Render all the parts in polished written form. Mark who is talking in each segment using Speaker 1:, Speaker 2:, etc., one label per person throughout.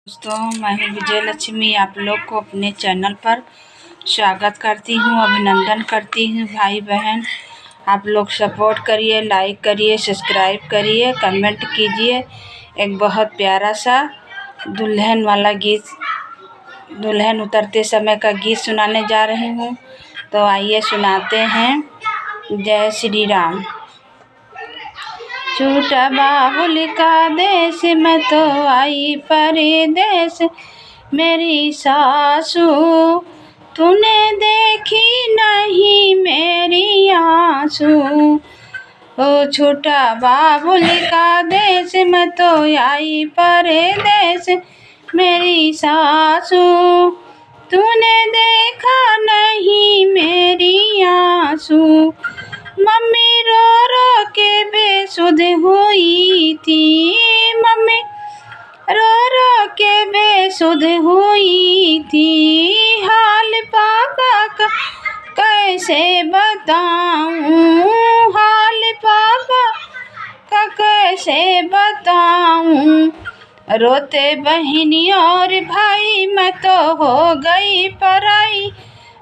Speaker 1: दोस्तों, मैं हूँ विजय लक्ष्मी। आप लोग को अपने चैनल पर स्वागत करती हूँ, अभिनंदन करती हूँ। भाई बहन, आप लोग सपोर्ट करिए, लाइक करिए, सब्सक्राइब करिए, कमेंट कीजिए। एक बहुत प्यारा सा दुल्हन वाला गीत, दुल्हन उतरते समय का गीत सुनाने जा रही हूँ। तो आइए सुनाते हैं। जय श्री राम। छोटा बाबुल का देश मैं तो आई परदेश, मेरी सासू तूने देखी नहीं मेरी आंसू। ओ छोटा बाबुल का देश मैं तो आई परदेश, मेरी सासू तूने देखा नहीं मेरी आंसू। मम्मी रो रो के बेसुध हुई थी, मम्मी रो रो के बेसुध हुई थी। हाल पापा का कैसे बताऊं, हाल पापा का कैसे बताऊं। रोते बहनी और भाई मैं तो हो गई पराई,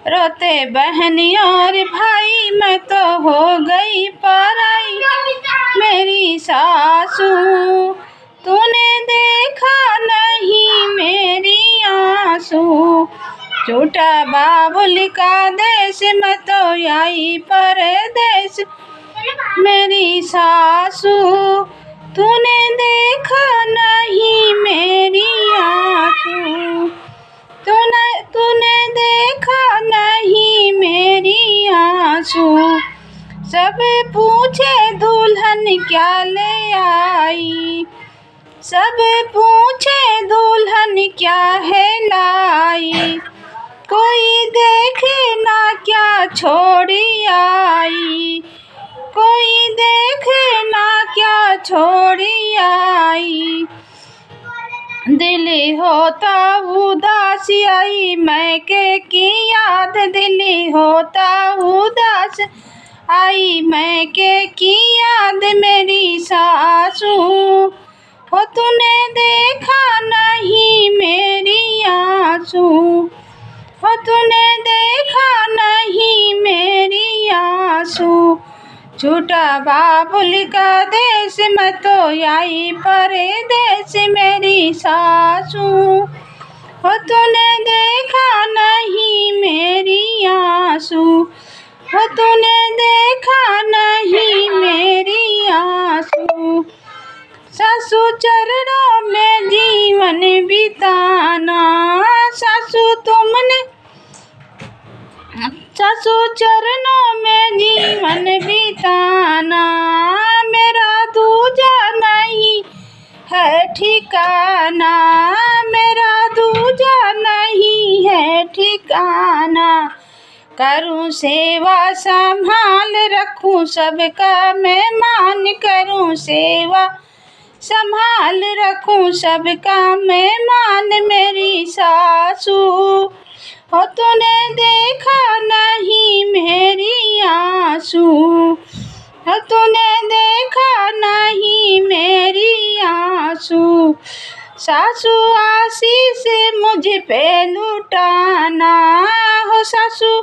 Speaker 1: रोते बहनी और भाई मैं तो हो गई पराई। मेरी सासू तूने देखा नहीं मेरी आंसू। छोटा बाबुल का देश मैं तो आई परदेश, मेरी सासू तूने देखा नहीं मेरी आंसू। तूने देखा नहीं मेरी आंसू। सब पूछे दुल्हन क्या ले आई, सब पूछे दुल्हन क्या है लाई। कोई देखे ना क्या छोड़ी आई, कोई देखे ना क्या छोड़ी आई। दिल होता उदास आई मैके की याद, दिल होता उदास आई मैके की याद। मेरी सासू हो तूने देखा नहीं मेरी आंसू, हो तूने देखा नहीं मेरी आंसू। छोटा बाबुल का देश मैं तो आई परदेश, मेरी सासू हो तूने देखा नहीं मेरी आंसू, हो तूने देखा नहीं मेरी आंसू। सासू चरणों में जीवन बिताना, सासू तुमने सासू चरणों में जीवन बिताना। मेरा दूजा नहीं है ठिकाना, मेरा दूजा नहीं है ठिकाना। करूं सेवा संभाल रखूं सबका मैं मान, करूं सेवा संभाल रखूं सबका मैं मान। मेरी सासू हो तूने देखा नहीं मेरी आंसू, हो तूने देखा नहीं मेरी आंसू। सासू आशीष मुझ पे लुटाना, हो सासू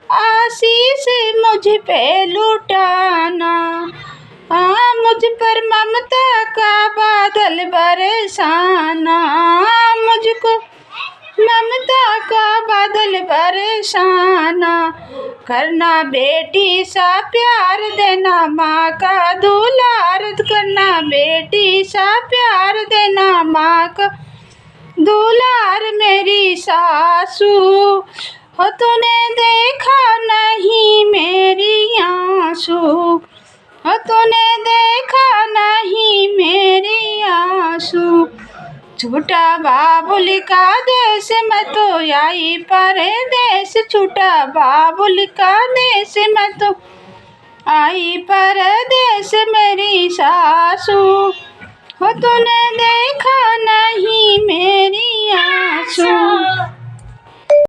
Speaker 1: आशीष मुझ पे लुटाना। मुझ पर ममता का बादल बरसाना, मुझको ममता का बादल बरसाना। करना बेटी सा प्यार देना माँ का दुलार, करना बेटी सा प्यार देना माँ का दुलार। मेरी सासू हो तूने देखा नहीं मेरी आंसू, हो तूने देखा नहीं मेरी आंसू। छोटा बाबुल का देश मैं तो आई परदेश, छोटा बाबुल का देश मैं तो आई परदेश। मेरी सासू हो तूने देखा नहीं मेरी आंसू।